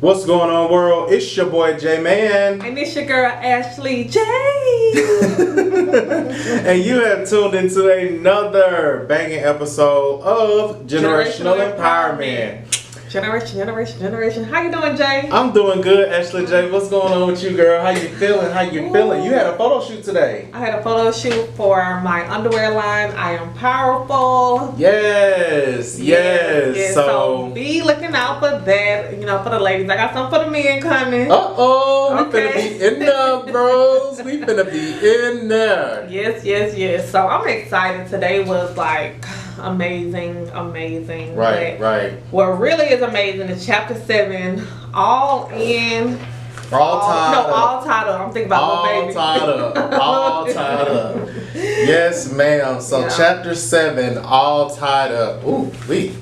What's going on, world? It's your boy J-Man. And it's your girl Ashley J. And you have tuned into another banging episode of Generational Empowerment. Generation. How you doing, Jay? I'm doing good, Ashley J. What's going on with you, girl? How you feeling? You had a photo shoot today. I had a photo shoot for my underwear line. I am powerful. Yes. So be looking out for that, for the ladies. I got some for the men coming. We finna be in there, bros. We finna be in there. Yes. So I'm excited. Today was like amazing. Right. What really is amazing is chapter 7, all tied up. I'm thinking about little baby. All tied up. Yes, ma'am. So chapter 7, all tied up. Ooh, we.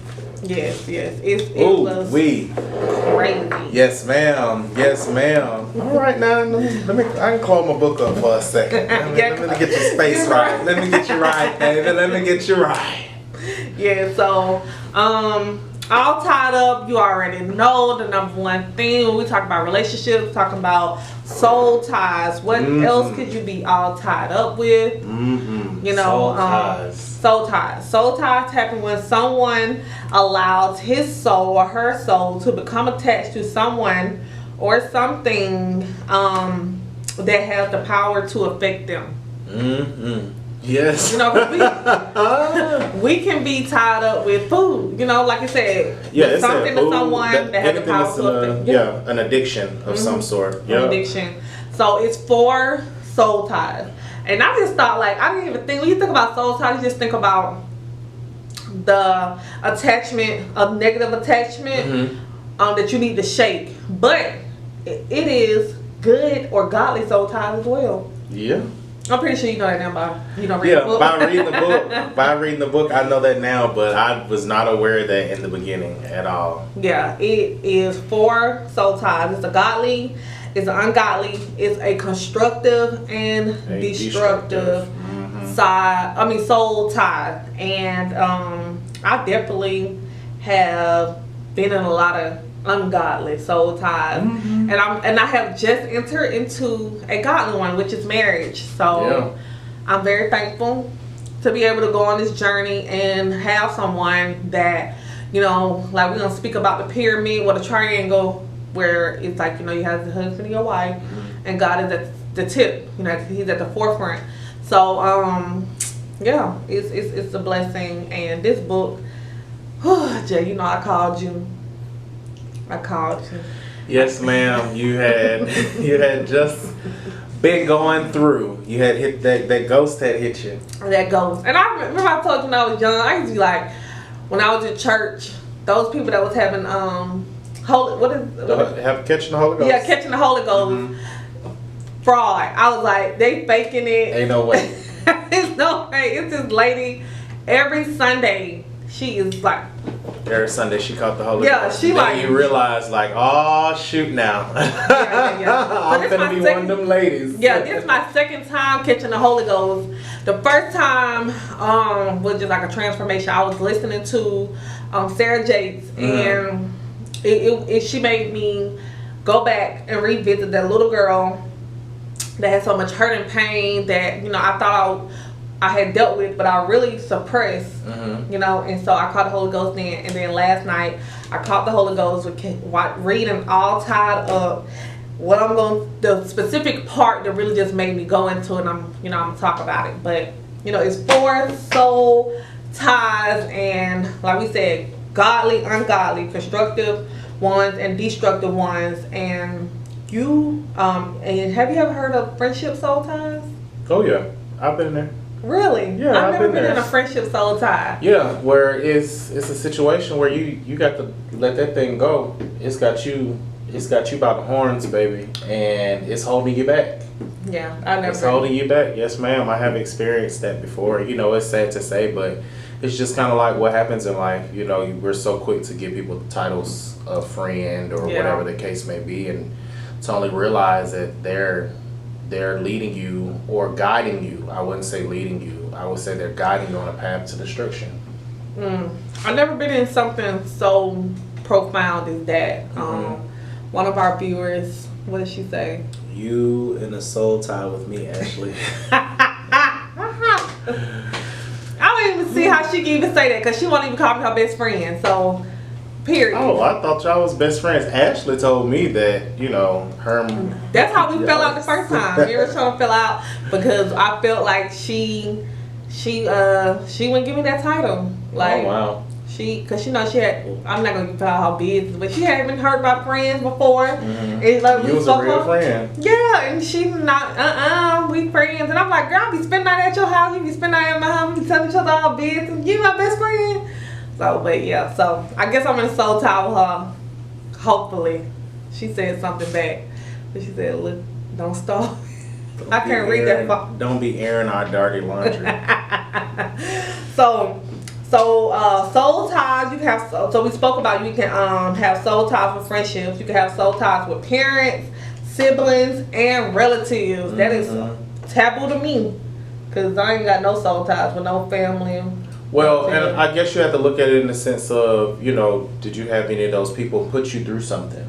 Yes. It was crazy. Yes, ma'am. All right, now I can call my book up for a second. Let me get your space right. Let me get you right, baby. Let me get you right. Yeah. So, all tied up. You already know the number one thing when we talk about relationships, talking about soul ties. What else could you be all tied up with? Soul ties. Soul ties happen when someone allows his soul or her soul to become attached to someone or something that has the power to affect them. Yes. We can be tied up with food. Like you said, with something or someone that has the power to affect. An addiction of some sort. An addiction. So it's for soul ties. And I just thought, I didn't even think, when you think about soul ties, you just think about the attachment, a negative attachment that you need to shake. But it is good or godly soul ties as well. Yeah. I'm pretty sure you know that now by reading the book. By reading the book, I know that now, but I was not aware of that in the beginning at all. Yeah, it is for soul ties. It's a godly, it's an ungodly, it's a constructive and destructive soul tie. And I definitely have been in a lot of ungodly soul ties, and I have just entered into a godly one, which is marriage. So I'm very thankful to be able to go on this journey and have someone that, we're gonna speak about the pyramid or the triangle, where it's like, you have the husband and your wife, and God is at the tip. He's at the forefront. So it's a blessing. And this book, Jay, I called you. Yes, ma'am. You had just been going through. You had hit that ghost had hit you. That ghost. And I remember I told you when I was young, I used to be like, when I was in church, those people that was having catching the Holy Ghost. Yeah, catching the Holy Ghost. Fraud. I was like, they faking it. Ain't no way. It's no way. It's this lady every Sunday. She is like, every Sunday she caught the Holy Ghost. Yeah, she then you realize oh shoot now. I'm gonna be one of them ladies. Yeah, this is my second time catching the Holy Ghost. The first time was just like a transformation. I was listening to Sarah Jakes, and she made me go back and revisit that little girl that had so much hurt and pain that I thought I had dealt with, but I really suppressed, and so I caught the Holy Ghost then. And then last night, I caught the Holy Ghost with reading All Tied Up. The specific part that really just made me go into it, I'm gonna talk about it. But, it's 4 soul ties, and like we said, godly, ungodly, constructive ones, and destructive ones. And and have you ever heard of friendship soul ties? Oh yeah, I've been there. Really? Yeah, I've never been in a friendship soul tie. Yeah, where it's a situation where you got to let that thing go. It's got you by the horns, baby, and it's holding you back. Yeah, I never. It's holding you back. Yes, ma'am. I have experienced that before. It's sad to say, but it's just kind of like what happens in life. We're so quick to give people the titles of friend or whatever the case may be, and to only realize that they're leading you or guiding you. I wouldn't say leading you. I would say they're guiding you on a path to destruction. I've never been in something so profound as that. one of our viewers. What did she say? You in a soul tie with me, Ashley. I don't even see how she can even say that because she won't even call me her best friend. So, period. Oh, I thought y'all was best friends. Ashley told me that, you know, her. That's how we fell out the first time. Me and Rashawn fell out because I felt like she wouldn't give me that title. Like, oh, wow. Cause she know she had. I'm not gonna tell her business, but she had been hurt by friends before. Mm-hmm. And like, you was a real friend. Yeah, and she not. We friends, and I'm like, girl, I be spending night at your house. You be spending night at my house. We be telling each other our business. You my best friend. So, but yeah, so I guess I'm in a soul tie with her. Hopefully, she said something back, but she said, "Look, don't stop." I can't read that far. Don't be airing our dirty laundry. So soul ties, you can have, so we spoke about you can have soul ties with friendships, you can have soul ties with parents, siblings, and relatives. That is taboo to me because I ain't got no soul ties with no family. Well, and I guess you have to look at it in the sense of, you know, did you have any of those people put you through something?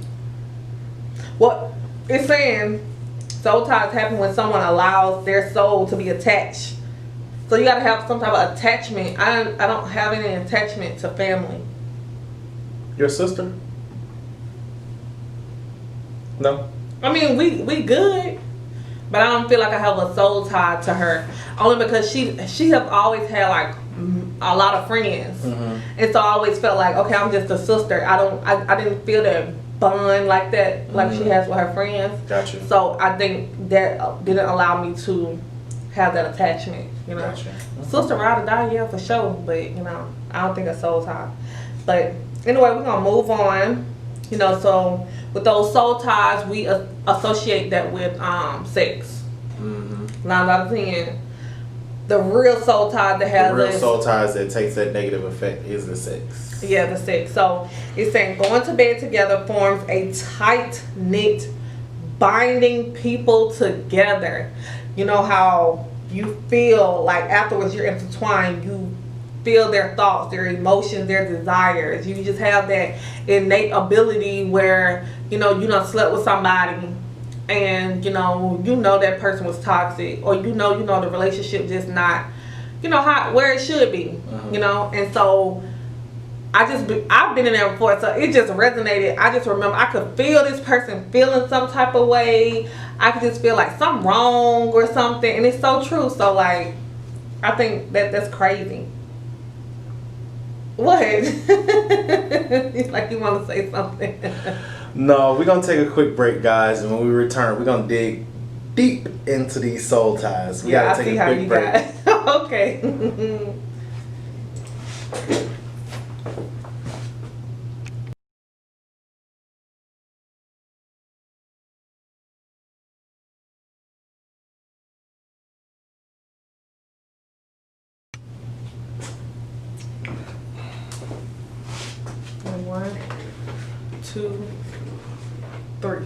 Well, it's saying soul ties happen when someone allows their soul to be attached. So you gotta have some type of attachment. I don't have any attachment to family. Your sister? No. I mean, we good, but I don't feel like I have a soul tie to her. Only because she have always had like a lot of friends, and so I always felt like, okay, I'm just a sister. I didn't feel that bond like that, like she has with her friends. Gotcha. So I think that didn't allow me to have that attachment, you know. Gotcha. Sister ride or die, yeah, for sure. But you know, I don't think a soul tie. But anyway, we're gonna move on. You know, so with those soul ties, we associate that with sex. 9 out of 10. The real soul tie that has the real soul ties that takes that negative effect is the sex. Yeah, the sex. So it's saying going to bed together forms a tight knit, binding people together. You know how you feel like afterwards you're intertwined, you feel their thoughts, their emotions, their desires. You just have that innate ability where, you know, you done slept with somebody and you know that person was toxic, or you know the relationship just not, you know, how where it should be, you know. And so I've been in there before, so it just resonated. I just remember I could feel this person feeling some type of way. I could just feel like something wrong or something, and it's so true. So like, I think that's crazy. What? Like you want to say something? No, we're gonna take a quick break, guys, and when we return, we're gonna dig deep into these soul ties. We gotta take a quick break. Okay. One, 2, 3.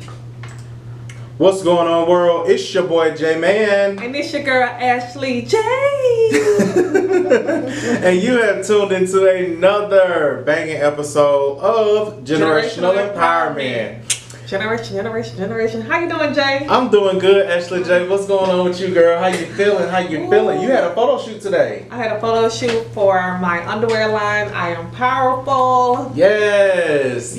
What's going on, world? It's your boy J Man, and it's your girl Ashley J. and you have tuned into another banging episode of Generational Empowerment. Generation. How you doing, Jay? I'm doing good, Ashley J. What's going on with you, girl? How you feeling? Feeling? You had a photo shoot today. I had a photo shoot for my underwear line. I am powerful. Yes.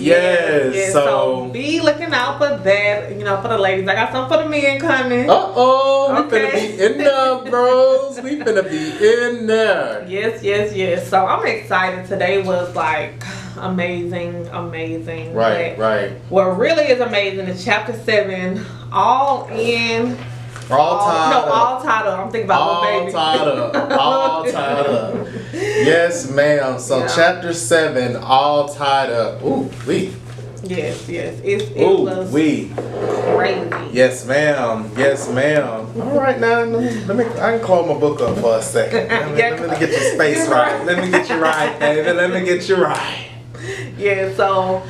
So be looking out for that. You know, for the ladies. I got some for the men coming. We finna be in there, bros. We finna be in there. Yes. So I'm excited. Today was like amazing. Right. What really is amazing is chapter 7, all tied up. I'm thinking about all baby. tied up. Yes, ma'am. So chapter 7, all tied up. Ooh, we. Yes. It was crazy. Yes, ma'am. All right, now I can close my book up for a second. Let me get your space right. Let me get you right, baby. Let me get you right. Yeah. So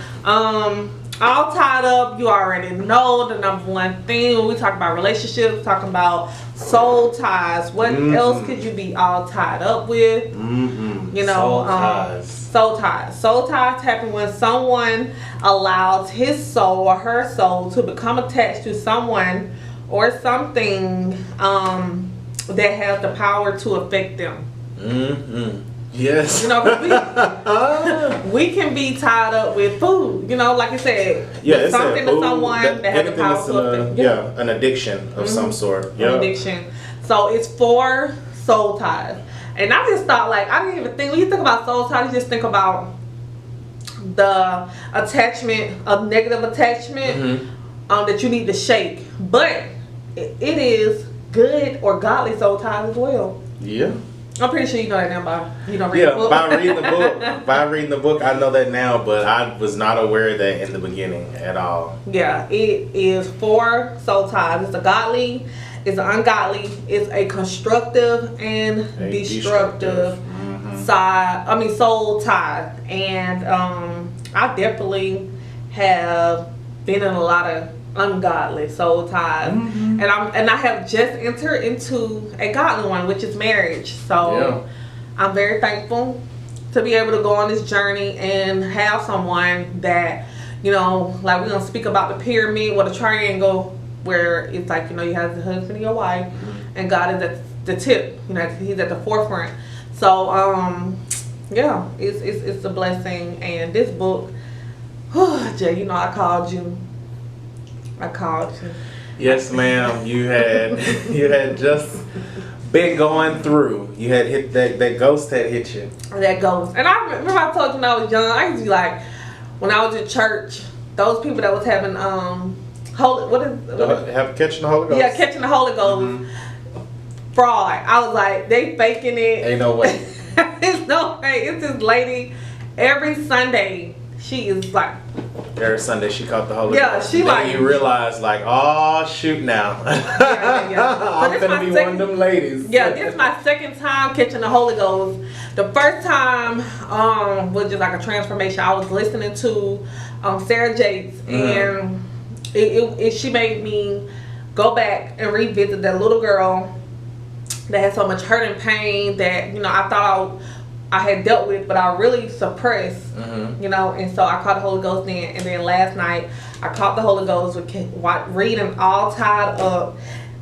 all tied up. You already know the number one thing when we talk about relationships, talking about soul ties. What else could you be all tied up with? You know, soul ties. Soul ties happen when someone allows his soul or her soul to become attached to someone or something that has the power to affect them. Yes. You know, we can be tied up with food. You know, like I said, yeah, something to someone that has the power to affect. Yeah, an addiction of some sort. Yeah, an addiction. So it's for soul ties. And I just thought, like, I didn't even think, when you think about soul ties, you just think about the attachment, a negative attachment that you need to shake. But it is good or godly soul ties as well. Yeah. I'm pretty sure you know that now by you don't read the book. by reading the book. By reading the book, I know that now, but I was not aware of that in the beginning at all. Yeah, it is for soul ties. It's a godly, it's an ungodly, it's a constructive and destructive side. I mean, soul tie. And I definitely have been in a lot of ungodly soul ties, and I have just entered into a godly one, which is marriage. So I'm very thankful to be able to go on this journey and have someone that, you know, like we're gonna speak about the pyramid or the triangle, where it's like, you know, you have the husband and your wife, and God is at the tip. You know, He's at the forefront. So yeah, it's a blessing. And this book, Jay, you know, I called you. Yes, ma'am. You had just been going through. You had hit that ghost had hit you. That ghost. And I remember I told you when I was young, I used to be like, when I was in church, those people that was having catching the Holy Ghost. Yeah, catching the Holy Ghost. Fraud. I was like, they faking it. Ain't no way. It's no way. It's this lady every Sunday. She is like, every Sunday she caught the Holy Ghost. Yeah, she then like, you realize like, oh shoot now. I'm gonna be one of them ladies. Yeah, this is my second time catching the Holy Ghost. The first time was just like a transformation. I was listening to Sarah Jakes, and she made me go back and revisit that little girl that had so much hurt and pain that, you know, I thought I had dealt with, but I really suppressed, you know. And so I caught the Holy Ghost then, and then last night I caught the Holy Ghost with reading all tied up.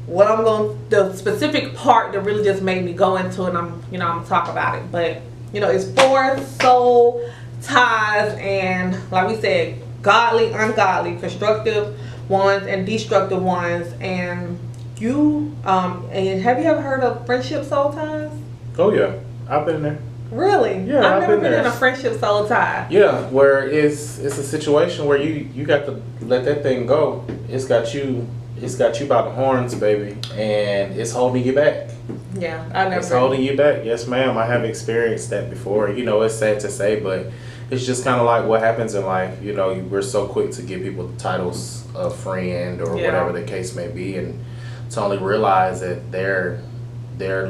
The specific part that really just made me go into it, and I'm gonna talk about it. But, you know, it's for soul ties, and like we said, godly, ungodly, constructive ones and destructive ones. And and have you ever heard of friendship soul ties? Oh yeah, I've been there. Really? Yeah, I've never been in a friendship soul tie. Yeah, where it's a situation where you got to let that thing go. It's got you by the horns, baby, and it's holding you back. Yeah, I never. It's holding you back. Yes, ma'am. I have experienced that before. You know, it's sad to say, but it's just kind of like what happens in life. You know, we're so quick to give people the titles of friend or whatever the case may be, and to only realize that they're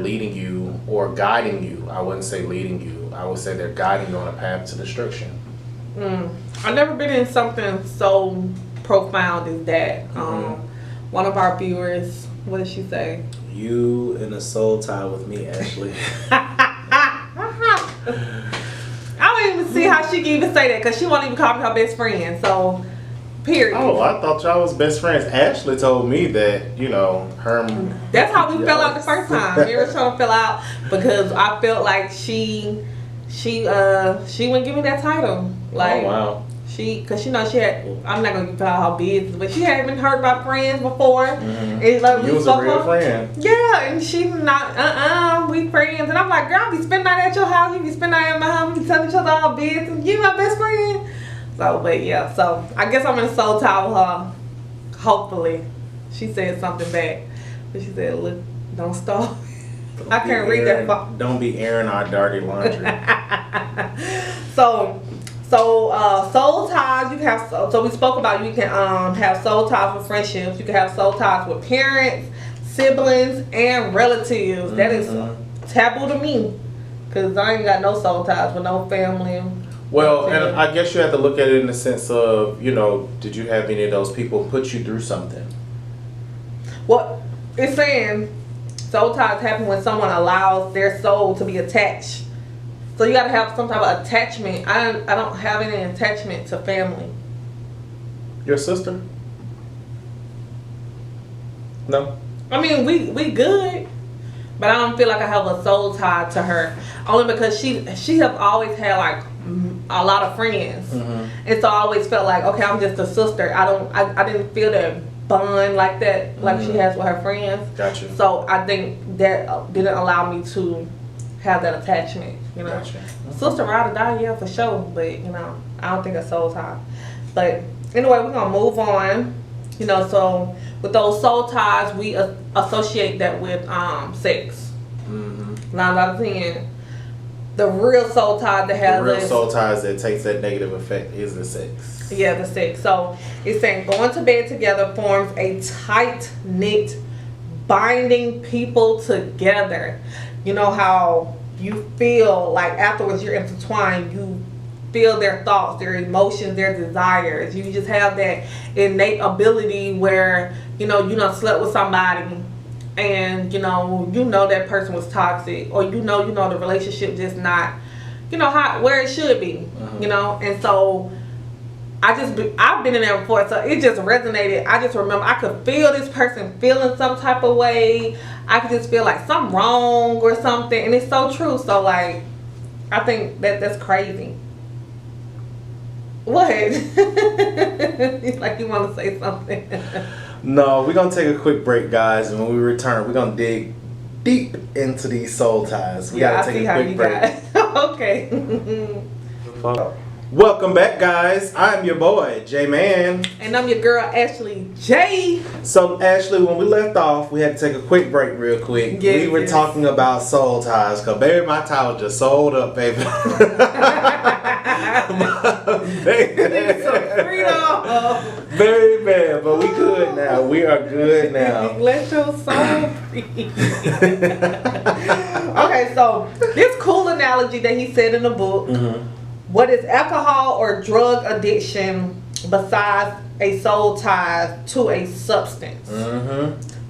leading you or guiding you. I wouldn't say leading you. I would say they're guiding you on a path to destruction. I've never been in something so profound as that. One of our viewers, what did she say? You in a soul tie with me, Ashley. I don't even see how she can even say that, because she won't even call me her best friend. So, period. Oh, I thought y'all was best friends. Ashley told me that, you know, her. That's how we fell out the first time. We were trying to fill out because I felt like she wouldn't give me that title. Like, oh wow. Cause she know she had. I'm not gonna give out her business, but she had been hurt by friends before. And like, you was a real friend. Yeah, and she not. We friends, and I'm like, girl, I be spending night at your house. You be spending night at my house. We be telling each other our business. You my best friend. So, but yeah, so I guess I'm in a soul tie with her. Hopefully, she said something back, but she said, "Look, don't stop." I can't read that far. Don't be airing our dirty laundry. So soul ties, you can have. So we spoke about, you can have soul ties with friendships. You can have soul ties with parents, siblings, and relatives. That is taboo to me, cause I ain't got no soul ties with no family. Well, and I guess you have to look at it in the sense of, you know, did you have any of those people put you through something? Well, it's saying soul ties happen when someone allows their soul to be attached. So you got to have some type of attachment. I don't have any attachment to family. Your sister? No. I mean, we good, but I don't feel like I have a soul tie to her. Only because she has always had like a lot of friends, and so I always felt like, okay, I'm just a sister. I didn't feel that bond like that, like she has with her friends. Gotcha. So I think that didn't allow me to have that attachment. You know, Gotcha. sister ride or die, yeah, for sure. But you know, I don't think a soul tie. But anyway, we're gonna move on. You know, so with those soul ties, we associate that with sex. 9 out of 10. The real soul tie that has the real soul ties that takes that negative effect is the sex. Yeah, the sex. So it's saying going to bed together forms a tight knit, binding people together. You know how you feel like afterwards you're intertwined. You feel their thoughts, their emotions, their desires. You just have that innate ability where, you know, you done slept with somebody and you know that person was toxic, or you know the relationship just not, you know, where it should be. You know, and so I've been in there before, so it just resonated. I just remember I could feel this person feeling some type of way. I could just feel like something wrong or something, and it's so true. So like, I think that's crazy. What? Like you want to say something? No, we're going to take a quick break, guys, and when we return, we're going to dig deep into these soul ties. We got to take a quick break. Okay. Welcome back, guys. I'm your boy, J-Man. And I'm your girl, Ashley J. So, Ashley, when we left off, we had to take a quick break real quick. Yes, we were talking about soul ties, because, baby, my tie was just sold up, baby. Very bad, but we good now. We are good now. Let your soul be. Okay, so this cool analogy that he said in the book. What is alcohol or drug addiction besides a soul tie to a substance?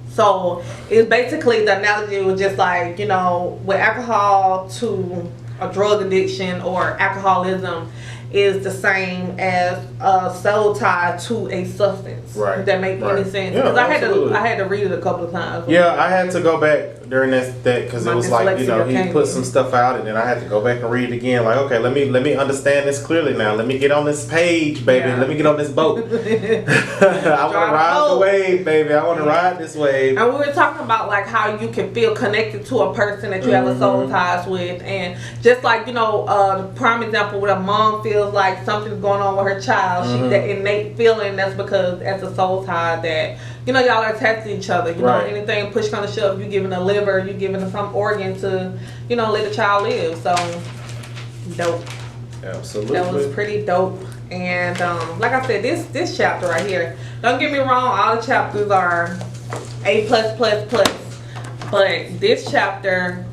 So it's basically, the analogy was just like, you know, with alcohol to a drug addiction or alcoholism is the same as a soul tie to a substance. Right. Does that make any sense? Yeah, Because absolutely. I had to read it a couple of times. Yeah, I had to go back during that because it was like, you know, he put some stuff out, and then I had to go back and read it again. Like, okay, let me understand this clearly now. Let me get on this page, baby. Yeah. Let me get on this boat. I want to ride the wave, baby. I want to ride this wave. And we were talking about like how you can feel connected to a person that you have a soul ties with, and just like, you know, the prime example where a mom feels like something's going on with her child, she that innate feeling, that's because as a soul tie that, you know, y'all are attached to each other. You know, anything push kind of shove, you giving a liver, you giving some organ to, you know, let the child live. So dope. Absolutely. That was pretty dope. And like I said, this chapter right here, don't get me wrong, all the chapters are A+++, but this chapter,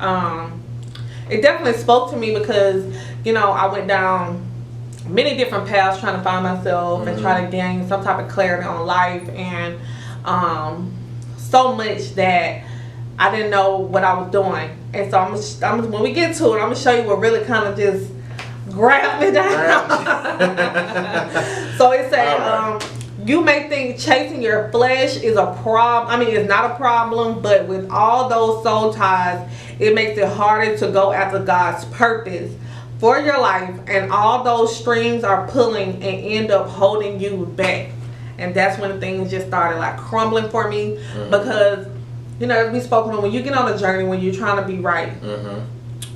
it definitely spoke to me because, you know, I went down many different paths trying to find myself and try to gain some type of clarity on life, and so much that I didn't know what I was doing. And so I'm when we get to it, I'm gonna show you what really kind of just grabbed me down. So it said, you may think chasing your flesh is a problem. I mean, it's not a problem, but with all those soul ties, it makes it harder to go after God's purpose for your life, and all those strings are pulling and end up holding you back. And that's when things just started like crumbling for me, because, you know, as we spoke on, when you get on a journey, when you're trying to be right,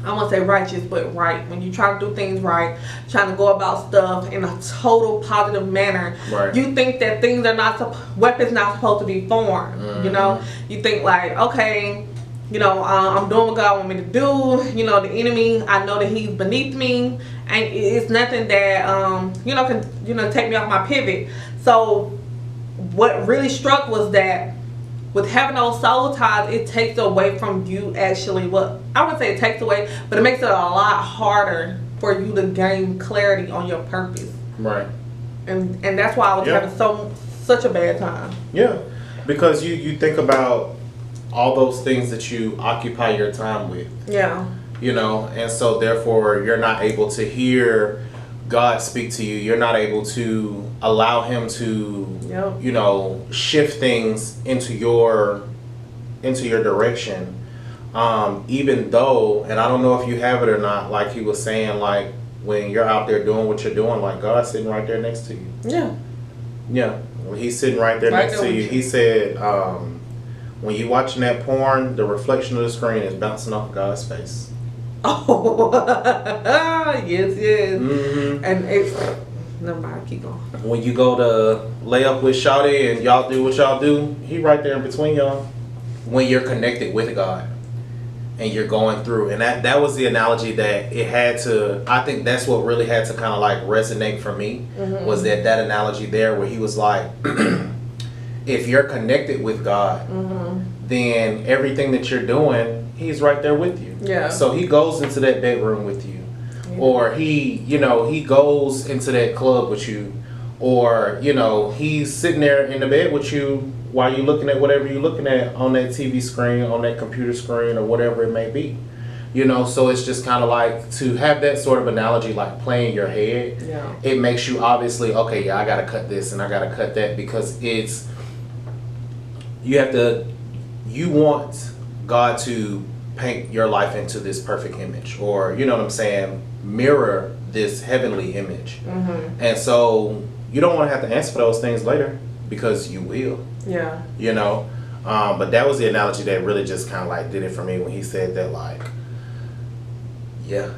I won't say righteous, but right, when you try to do things right, trying to go about stuff in a total positive manner, you think that things are not, weapons not supposed to be formed. You know, you think like, okay, you know, I'm doing what God wants me to do. You know, the enemy, I know that he's beneath me, and it's nothing that you know, can, you know, take me off my pivot. So what really struck was that with having those soul ties, it takes away from you actually, what I would say it takes away, but it makes it a lot harder for you to gain clarity on your purpose. Right. And that's why I was having such a bad time. Yeah, because you think about all those things that you occupy your time with. Yeah. You know, and so therefore you're not able to hear God speak to you. You're not able to allow Him to, you know, shift things into your direction. Even though, and I don't know if you have it or not, like he was saying, like when you're out there doing what you're doing, like God's sitting right there next to you. Yeah. Yeah. When He's sitting right there next to you. He said, when you're watching that porn, the reflection of the screen is bouncing off of God's face. Oh, yes. Mm-hmm. And it's, never mind, keep going. When you go to lay up with Shawty and y'all do what y'all do, He right there in between y'all. When you're connected with God and you're going through, and that was the analogy that it had to, I think that's what really had to kind of like resonate for me, was that analogy there where He was like, if you're connected with God, then everything that you're doing, He's right there with you. Yeah. So He goes into that bedroom with you, or He goes into that club with you, or He's sitting there in the bed with you while you're looking at whatever you're looking at on that TV screen, on that computer screen, or whatever it may be. So it's just kind of like to have that sort of analogy, like playing your head. Yeah. It makes you obviously, okay, yeah, I got to cut this and I got to cut that, because you want God to paint your life into this perfect image, or mirror this heavenly image. And so you don't want to have to answer for those things later, because you will. Yeah. But that was the analogy that really just kind of like did it for me when he said that, like, he'll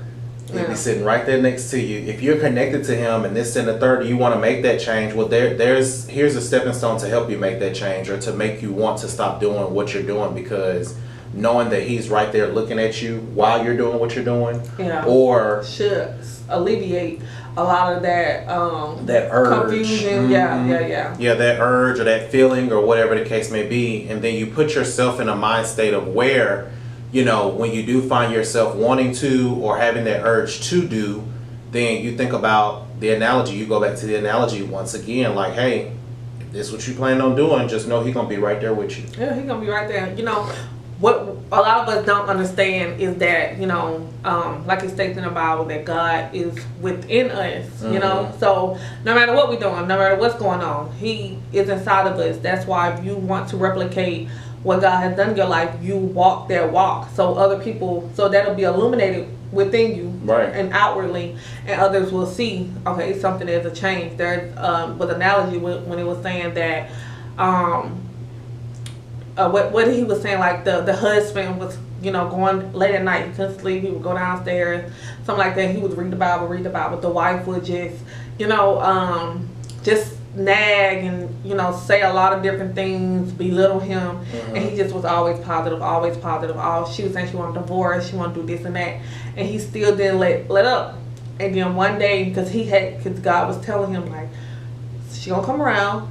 be sitting right there next to you. If you're connected to Him and this and the third, you want to make that change, well, here's a stepping stone to help you make that change, or to make you want to stop doing what you're doing, because knowing that He's right there looking at you while you're doing what you're doing, or should alleviate a lot of that urge, confusion. Yeah, that urge or that feeling or whatever the case may be. And then you put yourself in a mind state of where, when you do find yourself wanting to or having that urge to do, then you think about the analogy. You go back to the analogy once again, like, hey, if this is what you plan on doing, just know He's gonna be right there with you. Yeah, He's gonna be right there. What a lot of us don't understand is that, like it states in the Bible, that God is within us, So no matter what we're doing, no matter what's going on, He is inside of us. That's why if you want to replicate what God has done in your life, you walk that walk. So that'll be illuminated within you, right, and outwardly, and others will see, okay, something is a change. There was an analogy when it was saying that, what he was saying, like the husband was, going late at night, he couldn't sleep, he would go downstairs, something like that, he would read the Bible. The wife would just, just nag and, say a lot of different things, belittle him, and he just was always positive. She was saying she wanted a divorce, she wanted to do this and that, and he still didn't let up. And then one day, because God was telling him, like, she gonna come around,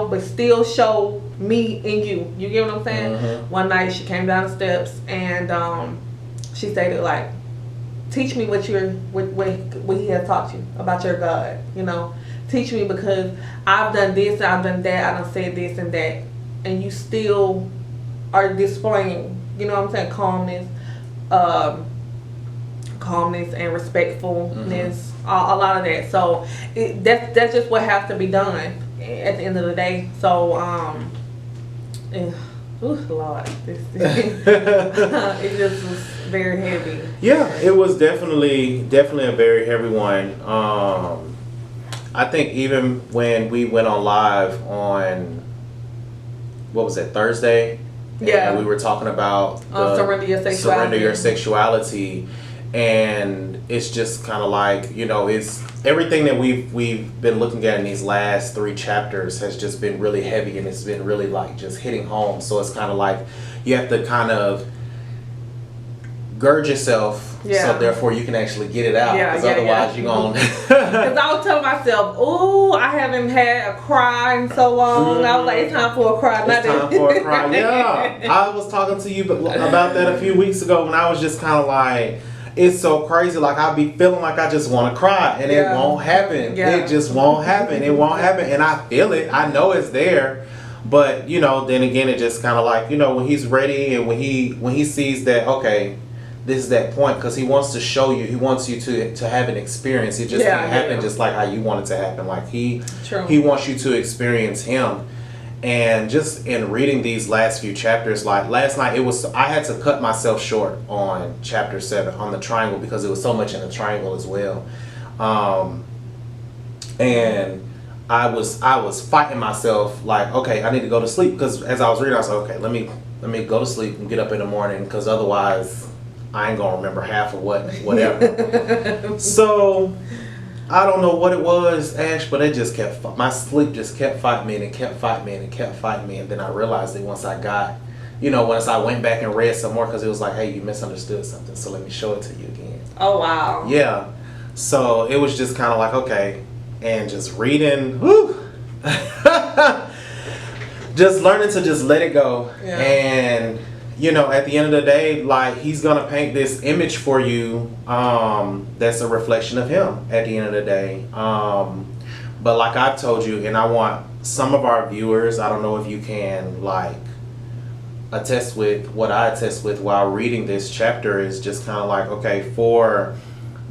but still show me in you. You get what I'm saying? One night she came down the steps and she stated, like, teach me what He has taught you about your God. Teach me, because I've done this, I've done that, I done said this and that, and you still are displaying, calmness and respectfulness, a lot of that. So that's just what has to be done at the end of the day. So Lord, it just was very heavy. Yeah, it was definitely a very heavy one. I think even when we went on live on, what was that, Thursday? Yeah, and we were talking about surrender your sexuality. And it's just kind of like, it's everything that we've been looking at in these last 3 chapters has just been really heavy, and it's been really like just hitting home. So it's kind of like you have to kind of gird yourself, so therefore you can actually get it out. Because otherwise you're going. Because I was telling myself, oh, I haven't had a cry in so long. I was like, it's time for a cry. It's time for a cry. Yeah, I was talking to you about that a few weeks ago when I was just kind of like. it's so crazy. Like, I be feeling like I just want to cry, and it won't happen. Yeah. It just won't happen. It won't happen, and I feel it. I know it's there, but you know, then again, it just kind of like, you know, when he's ready and when he sees that, okay, this is that point, because he wants to show you. He wants you to have an experience. It just can't happen just like how you want it to happen. Like he wants you to experience him. And just in reading these last few chapters, like last night, I had to cut myself short on chapter 7 on the triangle, because it was so much in the triangle as well. And I was fighting myself, like, okay, I need to go to sleep, because as I was reading, I was like, okay, let me go to sleep and get up in the morning, because otherwise I ain't gonna remember half of whatever. So I don't know what it was, Ash, but it just kept, my sleep just kept fighting me, and it kept fighting me, and it kept fighting me. And then I realized it once I went back and read some more, because it was like, hey, you misunderstood something, so let me show it to you again. Oh, wow. Yeah. So it was just kind of like, okay, and just reading, whew. Just learning to just let it go. Yeah. And you know, at the end of the day, like, he's gonna paint this image for you that's a reflection of him at the end of the day. But like I've told you, and I want some of our viewers, I don't know if you can like attest with what I attest with while reading this chapter, is just kind of like, okay, for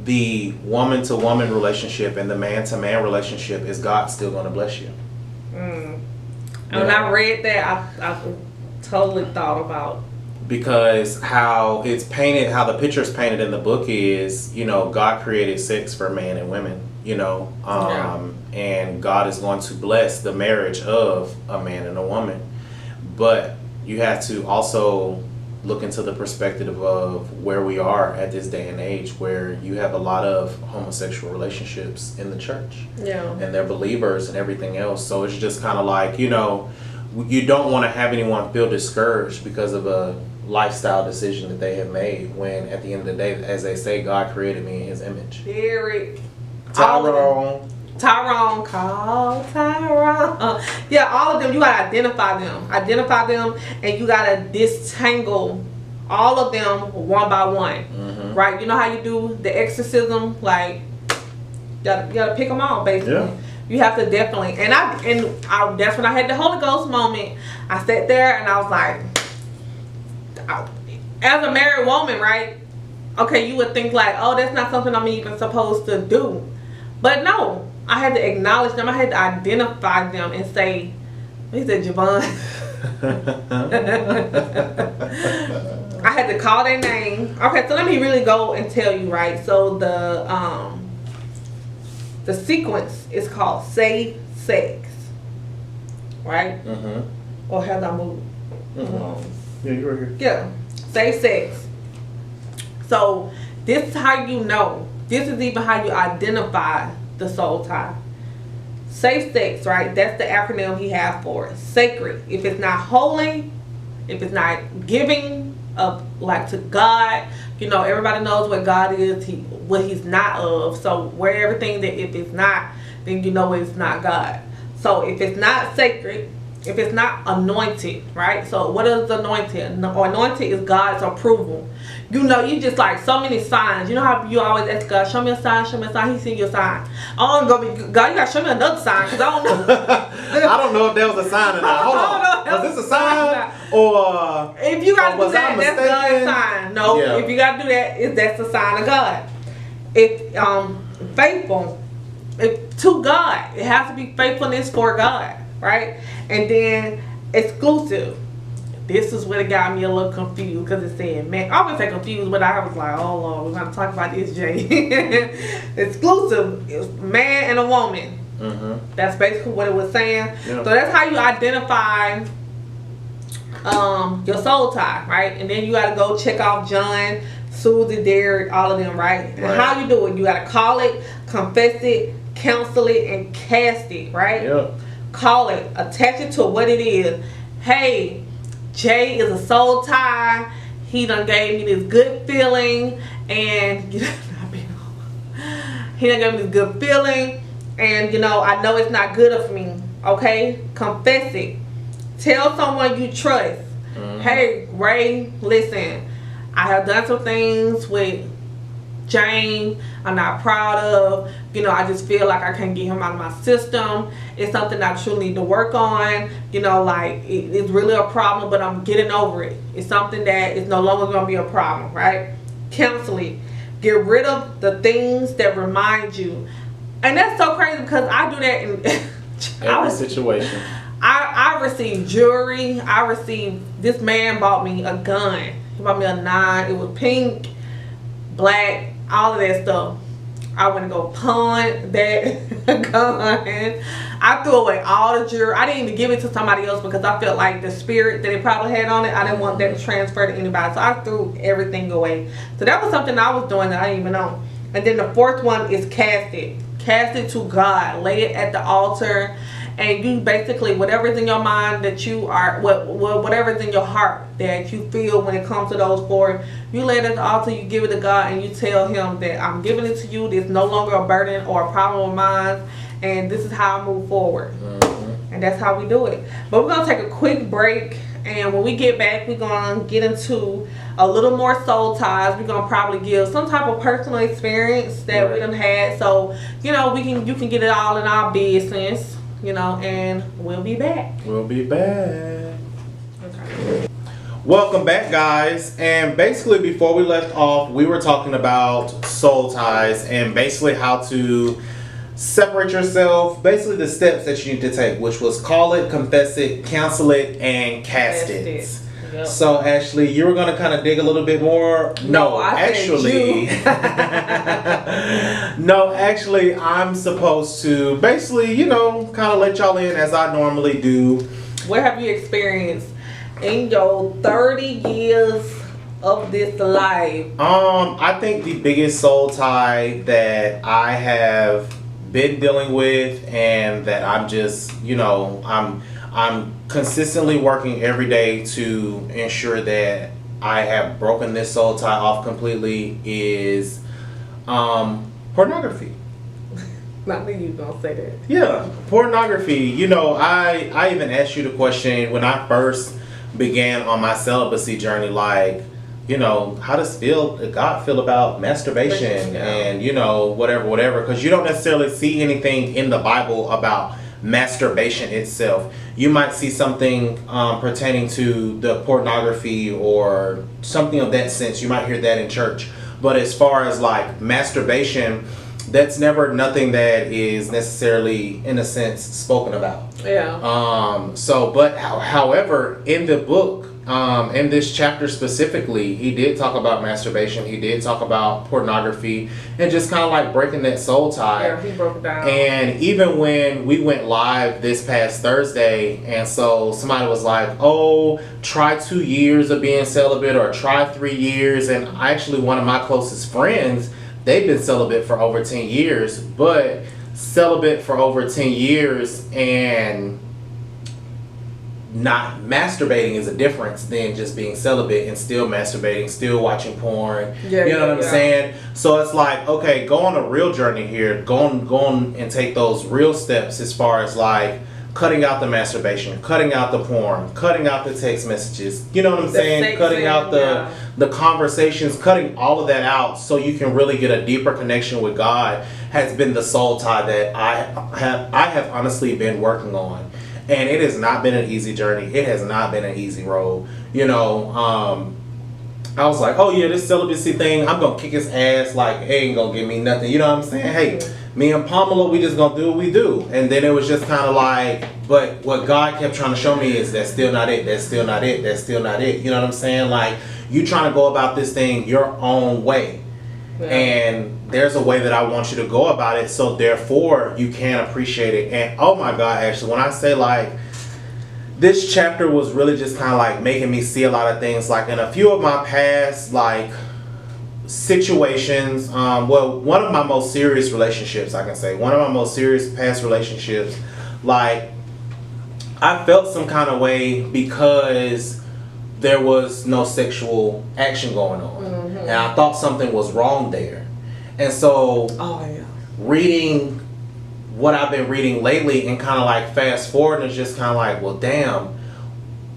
the woman to woman relationship and the man to man relationship, is God still gonna bless you? And when I read that, I totally thought about, because how it's painted, how the picture's painted in the book is, you know, God created sex for man and women, you know, and God is going to bless the marriage of a man and a woman. But you have to also look into the perspective of where we are at this day and age, where you have a lot of homosexual relationships in the church. Yeah. And they're believers and everything else. So it's just kind of like, you know, you don't want to have anyone feel discouraged because of a lifestyle decision that they have made, when at the end of the day, as they say, God created me in his image. Derek, Tyrone, call Tyrone. Yeah, all of them, you gotta identify them, and you gotta disentangle all of them one by one. Mm-hmm. Right? You know how you do the exorcism, like you gotta pick them all, basically. Yeah. You have to definitely, and that's when I had the Holy Ghost moment. I sat there and I was like, as a married woman, right? Okay, you would think like, oh, that's not something I'm even supposed to do. But no, I had to acknowledge them. I had to identify them and say, he said, Javon. I had to call their name. Okay, so let me really go and tell you, right? So the sequence is called Safe Sex, right? Mm-hmm. Or have I moved? Mm-hmm. Yeah, you're right here. Yeah, Safe Sex. So this is how you know. This is even how you identify the soul tie. Safe sex, right? That's the acronym he has for it. Sacred. If it's not holy, if it's not giving of like to God, you know, everybody knows what God is, what he's not of. So where everything that if it's not, then you know it's not God. So if it's not sacred, if it's not anointed, right? So what is anointed? Anointed is God's approval. You know, you just like so many signs. You know how you always ask God, show me a sign, show me a sign. He seen your sign. I don't go, God, you gotta show me another sign, because I don't know. I don't know if there was a sign or not. Hold on. Was this a sign? Or if you gotta do that, that's God's sign. No, yeah. If you gotta do that, that's the sign of God. If faithful, if to God, it has to be faithfulness for God, right? And then exclusive. This is what it got me a little confused, because it said, man, I wouldn't say confused, but I was like, oh Lord, we're going to talk about this, Jay. Exclusive is man and a woman. Mm-hmm. That's basically what it was saying. Yeah. So that's how you identify your soul tie, right? And then you got to go check off John, Susie, Derek, all of them, right? And how you do it, you got to call it, confess it, counsel it, and cast it, right? Yeah. Call it, attach it to what it is. Hey, Jay is a soul tie. He done gave me this good feeling, and he done gave me this good feeling, and you know, I know it's not good of me. Okay, confess it. Tell someone you trust. Mm-hmm. Hey, Ray, listen, I have done some things with Jane, I'm not proud of. You know, I just feel like I can't get him out of my system. It's something I truly need to work on. You know, like it's really a problem, but I'm getting over it. It's something that is no longer going to be a problem, right? Cancel it. Get rid of the things that remind you. And that's so crazy because I do that in every situation. I received jewelry. This man bought me a gun. He bought me a 9. It was pink, black, all of that stuff. I went to go pawn that gun. I threw away all the jewelry. I didn't even give it to somebody else because I felt like the spirit that it probably had on it, I didn't want that to transfer to anybody. So I threw everything away. So that was something I was doing that I didn't even know. And then the fourth one is cast it. Cast it to God. Lay it at the altar. And you basically, whatever's in your mind that you are, whatever's in your heart that you feel when it comes to those four, you lay it at the altar, you give it to God, and you tell him that I'm giving it to you. It's no longer a burden or a problem of mine, and this is how I move forward. Mm-hmm. And that's how we do it. But we're going to take a quick break, and when we get back, we're going to get into a little more soul ties. We're going to probably give some type of personal experience that we done had, so, you know, you can get it all in our business. You know, and we'll be back. We'll be back. Okay. Welcome back, guys. And basically, before we left off, we were talking about soul ties and basically how to separate yourself. Basically, the steps that you need to take, which was call it, confess it, cancel it, and cast it. Yep. So, Ashley, you were going to kind of dig a little bit more. No, actually, I'm supposed to basically, you know, kind of let y'all in as I normally do. What have you experienced in your 30 years of this life? I think the biggest soul tie that I have been dealing with, and that I'm just, you know, I'm consistently working every day to ensure that I have broken this soul tie off completely, is pornography. Not that you gonna say that. Yeah, pornography. You know, I even asked you the question when I first began on my celibacy journey, like, you know, how does God feel about masturbation and, you know, whatever, because you don't necessarily see anything in the Bible about masturbation itself. You might see something pertaining to the pornography or something of that sense. You might hear that in church. But as far as like masturbation, that's never nothing that is necessarily, in a sense, spoken about. Yeah. However, in the book, in this chapter specifically, he did talk about masturbation. He did talk about pornography and just kind of like breaking that soul tie. Yeah, he broke it down. And even when we went live this past Thursday, and so somebody was like, oh, try 2 years of being celibate or try 3 years. And actually one of my closest friends, they've been celibate for over 10 years, but celibate for over 10 years and not masturbating is a difference than just being celibate and still masturbating, still watching porn. Yeah, you know what I'm saying? So it's like, okay, go on a real journey here. Go on and take those real steps as far as like cutting out the masturbation, cutting out the porn, cutting out the text messages. You know what I'm saying? Cutting out the conversations, cutting all of that out so you can really get a deeper connection with God has been the soul tie that I have honestly been working on. And it has not been an easy journey. It has not been an easy road. You know, I was like, oh yeah, this celibacy thing, I'm going to kick his ass. Like, it ain't going to give me nothing. You know what I'm saying? Hey, me and Pamela, we just going to do what we do. And then it was just kind of like, but what God kept trying to show me is that's still not it. That's still not it. That's still not it. You know what I'm saying? Like, you trying to go about this thing your own way. Yeah. And there's a way that I want you to go about it, so therefore you can appreciate it. And oh my God, actually, when I say like this chapter was really just kind of like making me see a lot of things, like in a few of my past like situations, well, one of my most serious relationships, I can say, one of my most serious past relationships, like I felt some kind of way because there was no sexual action going on. Mm-hmm. And I thought something was wrong there. And so reading what I've been reading lately and kind of like fast forward is just kind of like, well, damn,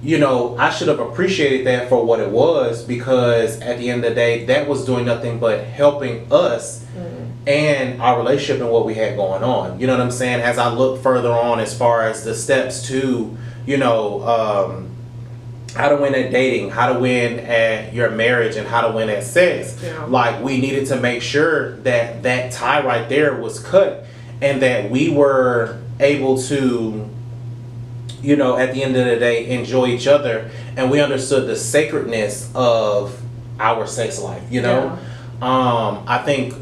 you know, I should have appreciated that for what it was, because at the end of the day, that was doing nothing but helping us and our relationship and what we had going on. You know what I'm saying? As I look further on, as far as the steps to, you know, how to win at dating, how to win at your marriage, and how to win at sex. Yeah. Like, we needed to make sure that that tie right there was cut, and that we were able to, you know, at the end of the day, enjoy each other, and we understood the sacredness of our sex life, you know? Yeah. I think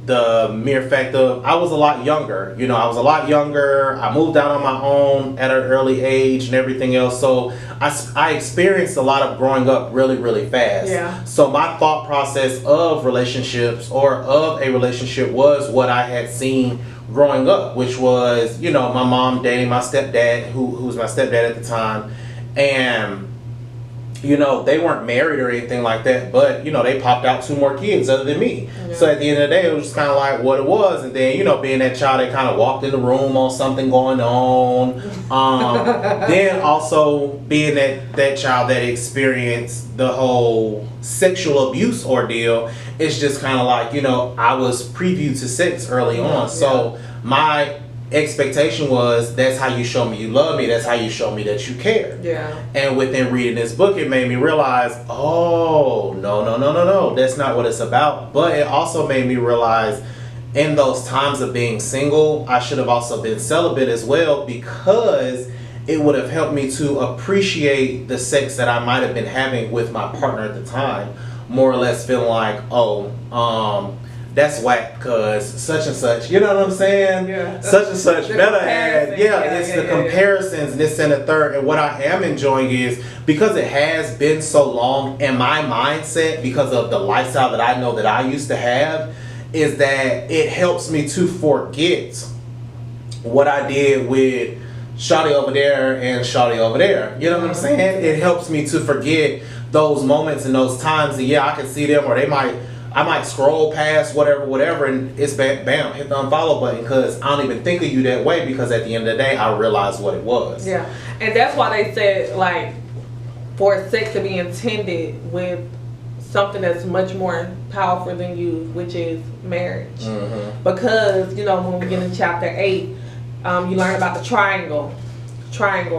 the mere fact of, I was a lot younger, you know, I moved out on my own at an early age and everything else, so I experienced a lot of growing up really, really fast. Yeah. So my thought process of relationships, or of a relationship, was what I had seen growing up, which was, you know, my mom dating my stepdad, who was my stepdad at the time, and, you know, they weren't married or anything like that, but, you know, they popped out 2 more kids other than me. Yeah. So at the end of the day, it was just kind of like what it was. And then, you know, being that child that kind of walked in the room on something going on. Then also being that child that experienced the whole sexual abuse ordeal, it's just kind of like, you know, I was previewed to sex early on. So my expectation was, that's how you show me you love me, that's how you show me that you care. Yeah. And within reading this book, it made me realize, oh, no, that's not what it's about. But it also made me realize, in those times of being single, I should have also been celibate as well, because it would have helped me to appreciate the sex that I might have been having with my partner at the time, more or less feeling like, that's whack, cause such and such, you know what I'm saying? Yeah. Such and such better had, it's the comparisons, this and the third. And what I am enjoying is, because it has been so long, and my mindset, because of the lifestyle that I know that I used to have, is that it helps me to forget what I did with shawty over there and shawty over there. You know what I'm saying? It helps me to forget those moments and those times, and I can see them, or I might scroll past whatever, and it's bam, hit the unfollow button, because I don't even think of you that way, because at the end of the day, I realized what it was. Yeah, and that's why they said, like, for sex to be intended with something that's much more powerful than you, which is marriage. Mm-hmm. Because, you know, when we get in chapter 8, you learn about the triangle,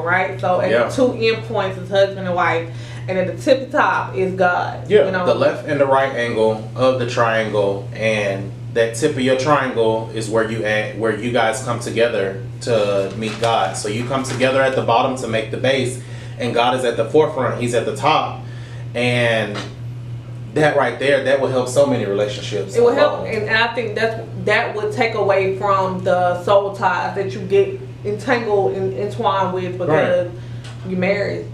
right? So at the 2 end points is husband and wife, and at the tip top is God. Yeah, you know? The left and the right angle of the triangle, and that tip of your triangle is where you guys come together to meet God. So you come together at the bottom to make the base, and God is at the forefront. He's at the top, and that right there, that will help so many relationships. It will help, and I think that would take away from the soul ties that you get entwined with, because you married.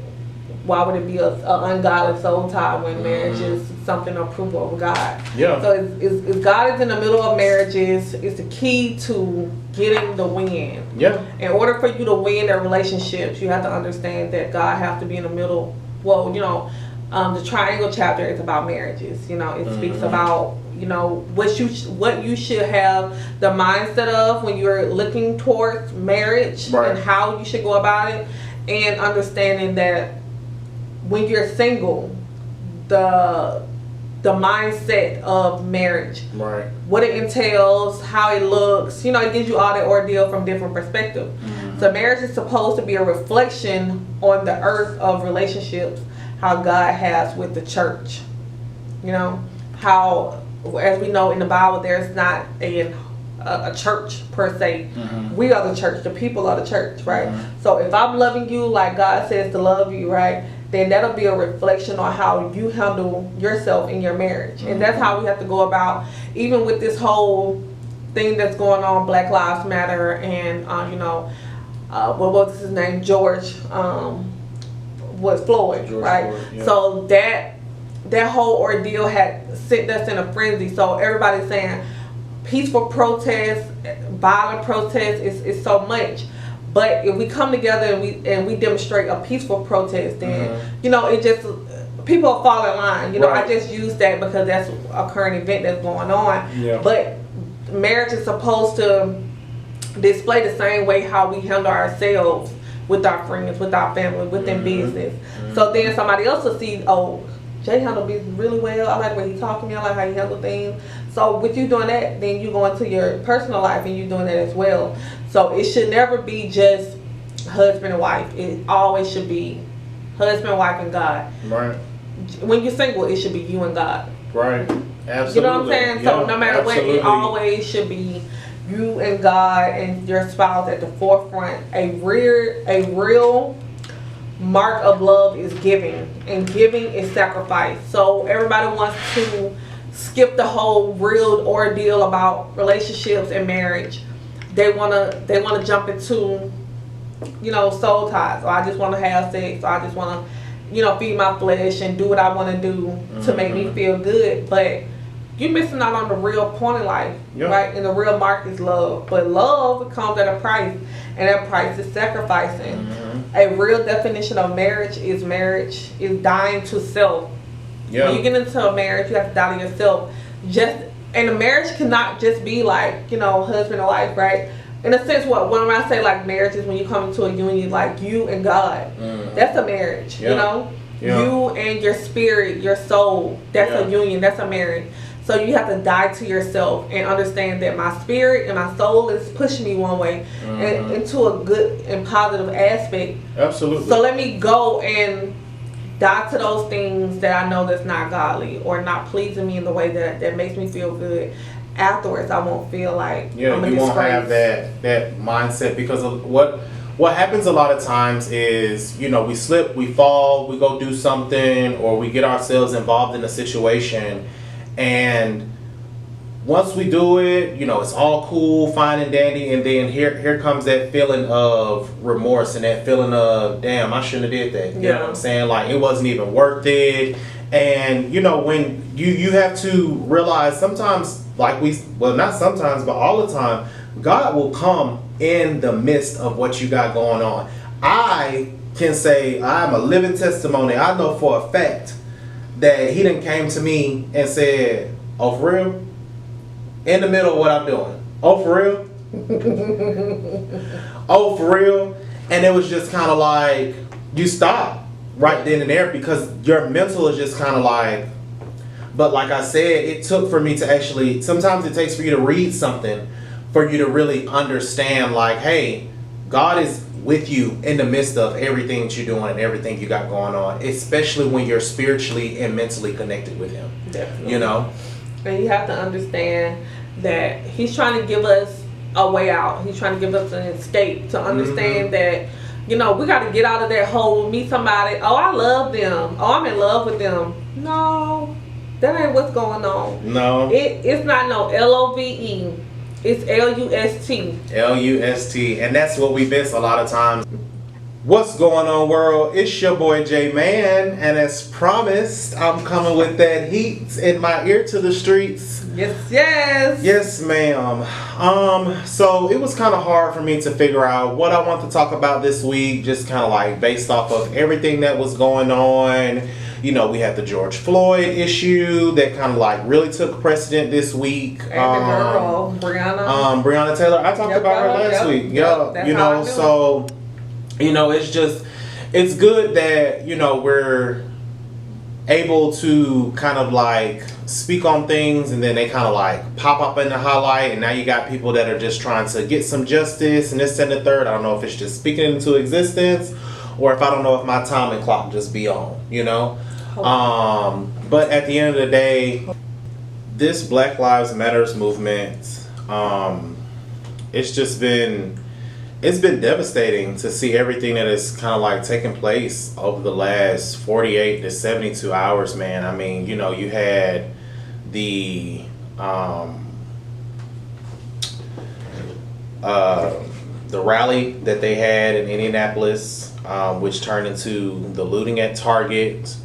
Why would it be an ungodly soul tie when marriage is something approved of God? Yeah. So it's God is in the middle of marriages. It's the key to getting the win. Yeah. In order for you to win their relationships, you have to understand that God has to be in the middle. Well, you know, the triangle chapter is about marriages. You know, it speaks about, you know, what you should have the mindset of when you're looking towards marriage, and how you should go about it, and understanding that when you're single, the mindset of marriage, what it entails, how it looks, you know, it gives you all that ordeal from different perspectives. So marriage is supposed to be a reflection on the earth of relationships, how God has with the church. You know, how, as we know in the Bible, there's not a church per se. We are the church. The people are the church, right? So if I'm loving you like God says to love you, right, then that'll be a reflection on how you handle yourself in your marriage. And that's how we have to go about, even with this whole thing that's going on, Black Lives Matter, and you know, what was his name, George, was Floyd, right? Floyd, yeah. So that whole ordeal had sent us in a frenzy. So everybody's saying peaceful protest, violent protest is so much. But if we come together and we demonstrate a peaceful protest, then you know, it just, people fall in line. You know, I just use that because that's a current event that's going on. Yeah. But marriage is supposed to display the same way how we handle ourselves with our friends, with our family, within business. So then somebody else will see, oh, Jay handle business really well. I like the way he talk to me. I like how he handle things. So with you doing that, then you go into your personal life and you doing that as well. So it should never be just husband and wife. It always should be husband, wife, and God. Right. When you're single, it should be you and God. Right. Absolutely. You know what I'm saying? So no matter what, it always should be you and God and your spouse at the forefront. A real mark of love is giving, and giving is sacrifice. So everybody wants to skip the whole real ordeal about relationships and marriage. They wanna jump into, soul ties. Or I just want to have sex. Or I just want to, feed my flesh and do what I want to do to make me feel good. But you're missing out on the real point in life, right? And the real mark is love. But love comes at a price, and that price is sacrificing. A real definition of marriage is dying to self. When you get into a marriage, you have to die to yourself. And a marriage cannot just be like, husband and wife, right? In a sense, when I say like marriage is when you come into a union, like you and God. That's a marriage, you and your spirit, your soul. That's a union. That's a marriage. So you have to die to yourself and understand that my spirit and my soul is pushing me one way and into a good and positive aspect. Absolutely. So let me go and die to those things that I know that's not godly or not pleasing me in the way that makes me feel good. Afterwards, I won't feel like I'm a you won't disgrace. have that mindset, because of what happens a lot of times is, we slip, we fall, we go do something, or we get ourselves involved in a situation, and once we do it, it's all cool, fine and dandy, and then here comes that feeling of remorse and that feeling of, damn, I shouldn't have did that. You know what I'm saying? Like, it wasn't even worth it. And when you have to realize sometimes, not sometimes, but all the time, God will come in the midst of what you got going on. I can say I'm a living testimony. I know for a fact that he done came to me and said, oh, for real? In the middle of what I'm doing. Oh, for real? Oh, for real? And it was just kind of like, you stop right then and there, because your mental is just kind of like, but like I said, it took for me to actually, sometimes it takes for you to read something for you to really understand, like, hey, God is with you in the midst of everything that you're doing and everything you got going on, especially when you're spiritually and mentally connected with him. Definitely. And you have to understand that he's trying to give us a way out. He's trying to give us an escape to understand that, we got to get out of that hole, meet somebody. Oh, I love them. Oh, I'm in love with them. No, that ain't what's going on. No. It's not no LOVE. It's LUST. LUST. And that's what we miss a lot of times. What's going on, world? It's your boy J Man, and as promised, I'm coming with that heat in my ear to the streets. Yes, ma'am. So it was kind of hard for me to figure out what I want to talk about this week, just kind of like based off of everything that was going on. We had the George Floyd issue that kind of like really took precedent this week. And the girl, Breonna. Breonna Taylor. I talked about her last week. So it's good that, we're able to kind of like speak on things, and then they kind of like pop up in the highlight, and now you got people that are just trying to get some justice and this and the third. I don't know if it's just speaking into existence, or if I don't know if my timing clock just be on, But at the end of the day, this Black Lives Matters movement, it's been devastating to see everything that is kind of like taking place over the last 48 to 72 hours, man. I mean, you had the rally that they had in Indianapolis, which turned into the looting at Target.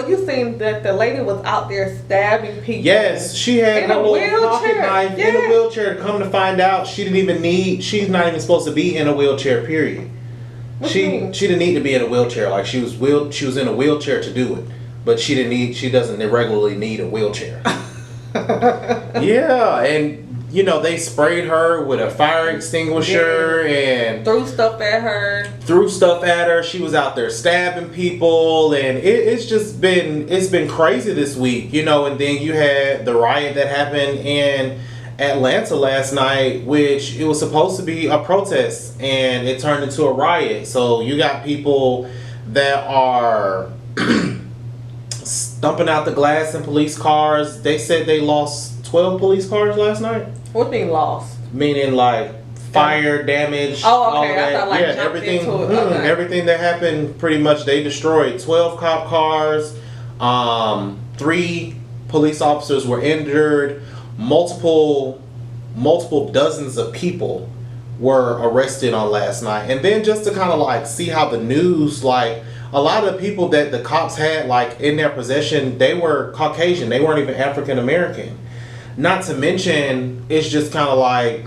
You seen that the lady was out there stabbing people? Yes, she had a little pocket knife in a Yes. wheelchair. Come to find out, she's not even supposed to be in a wheelchair, period. She didn't need to be in a wheelchair. Like, she was in a wheelchair to do it, but she doesn't regularly need a wheelchair. Yeah, and they sprayed her with a fire extinguisher and threw stuff at her. She was out there stabbing people, and it's been crazy this week, and then you had the riot that happened in Atlanta last night, which it was supposed to be a protest and it turned into a riot. So you got people that are stumping out the glass in police cars. They said they lost 12 police cars last night. What do you mean lost? Meaning like fire damage. Oh, okay. I thought everything. Into it. Okay. Everything that happened, pretty much they destroyed. 12 cop cars. 3 police officers were injured. Multiple dozens of people were arrested on last night. And then just to kind of like see how the news, like a lot of the people that the cops had like in their possession, they were Caucasian. They weren't even African American. Not to mention, it's just kind of like,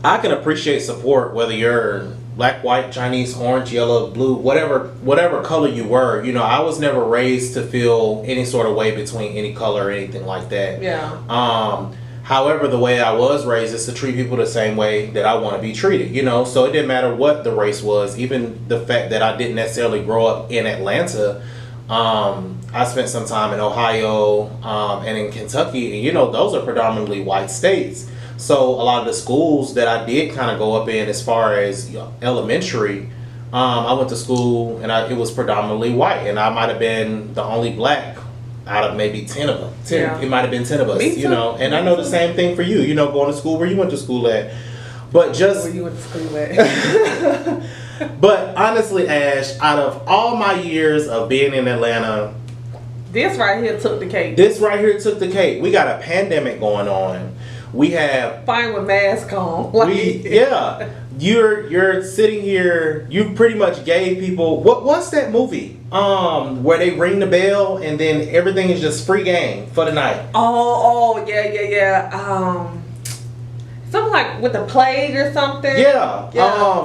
I can appreciate support whether you're black, white, Chinese, orange, yellow, blue, whatever color you were. I was never raised to feel any sort of way between any color or anything like that. Yeah. However, the way I was raised is to treat people the same way that I want to be treated, So it didn't matter what the race was, even the fact that I didn't necessarily grow up in Atlanta. I spent some time in Ohio and in Kentucky, and those are predominantly white states. So a lot of the schools that I did kind of go up in, as far as elementary, I went to school and it was predominantly white, and I might have been the only black out of maybe 10 of them. It might have been 10 of us, Me too. And I know the same thing for you, going to school where you went to school at. But just where you went to school at. But honestly, Ash, out of all my years of being in Atlanta, this right here took the cake. We got a pandemic going on. We have fine with mask on. You're sitting here. You pretty much gave people what's that movie? Where they ring the bell and then everything is just free game for the night. Oh yeah. Something like with the plague or something. Yeah.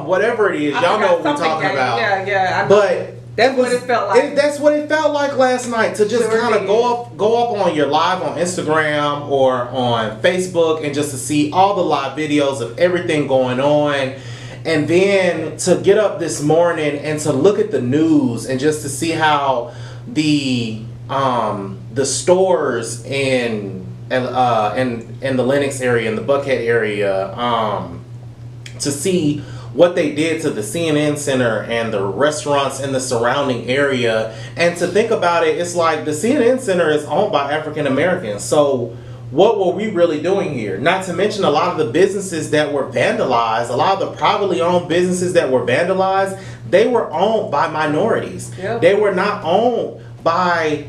Whatever it is, y'all know what we're talking about. Yeah. I know. But that's what it felt like. That's what it felt like last night, to just kind of go up on your live on Instagram or on Facebook and just to see all the live videos of everything going on. And then to get up this morning and to look at the news and just to see how the stores in the Lenox area and the Buckhead area, to see what they did to the CNN Center and the restaurants in the surrounding area. And to think about it, it's like the CNN Center is owned by African Americans. So what were we really doing here? Not to mention a lot of the businesses that were vandalized, a lot of the privately owned businesses that were vandalized, they were owned by minorities. Yep. They were not owned by